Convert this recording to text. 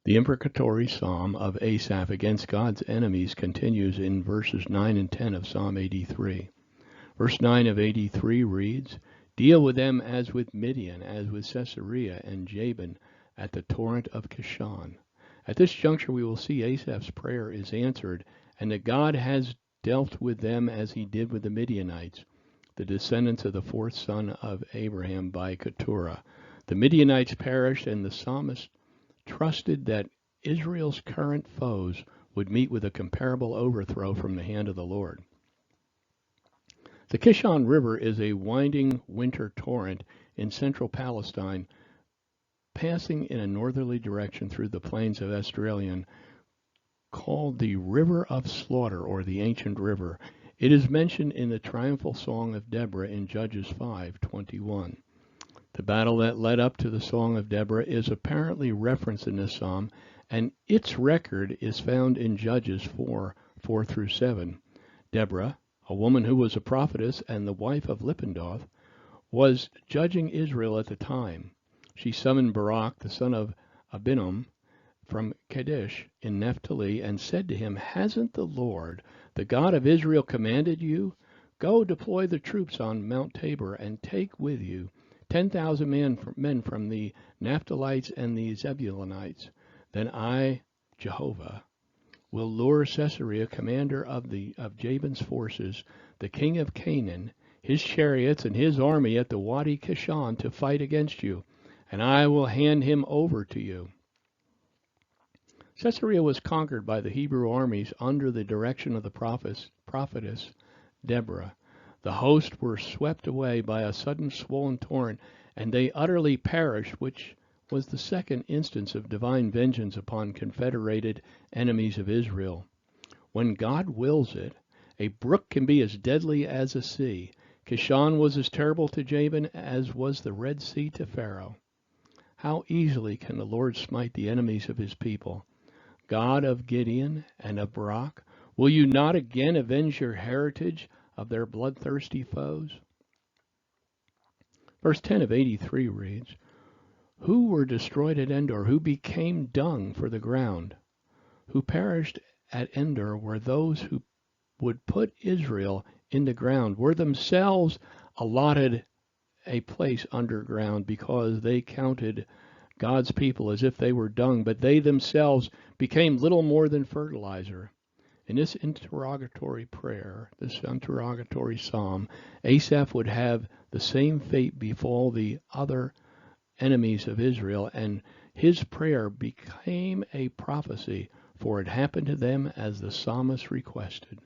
The imprecatory psalm of Asaph against God's enemies continues in verses 9 and 10 of Psalm 83. Verse 9 of 83 reads, "Deal with them as with Midian, as with Sisera and Jabin at the torrent of Kishon." At this juncture we will see Asaph's prayer is answered, and that God has dealt with them as he did with the Midianites, the descendants of the fourth son of Abraham by Keturah. The Midianites perished, and the psalmist trusted that Israel's current foes would meet with a comparable overthrow from the hand of the Lord. The Kishon River is a winding winter torrent in central Palestine, passing in a northerly direction through the plains of Esdraelon, called the River of Slaughter, or the Ancient River. It is mentioned in the triumphal song of Deborah in Judges 5:21. The battle that led up to the Song of Deborah is apparently referenced in this psalm, and its record is found in Judges 4:4 through 7. Deborah, a woman who was a prophetess and the wife of Lippendoth, was judging Israel at the time. She summoned Barak, the son of Abinoam, from Kadesh in Naphtali, and said to him, "Hasn't the Lord, the God of Israel, commanded you? Go deploy the troops on Mount Tabor, and take with you 10,000 men from the Naphtalites and the Zebulunites. Then I, Jehovah, will lure Sisera, commander of Jabin's forces, the king of Canaan, his chariots and his army at the Wadi Kishon to fight against you, and I will hand him over to you." Sisera was conquered by the Hebrew armies under the direction of the prophetess Deborah. The host were swept away by a sudden swollen torrent, and they utterly perished, which was the second instance of divine vengeance upon confederated enemies of Israel. When God wills it, a brook can be as deadly as a sea. Kishon was as terrible to Jabin as was the Red Sea to Pharaoh. How easily can the Lord smite the enemies of his people? God of Gideon and of Barak, will you not again avenge your heritage of their bloodthirsty foes? Verse 10 of 83 reads, "Who were destroyed at Endor, who became dung for the ground? Who perished at Endor were those who would put Israel in the ground, were themselves allotted a place underground, because they counted God's people as if they were dung, but they themselves became little more than fertilizer." In this interrogatory prayer, this interrogatory psalm, Asaph would have the same fate befall the other enemies of Israel, and his prayer became a prophecy, for it happened to them as the psalmist requested.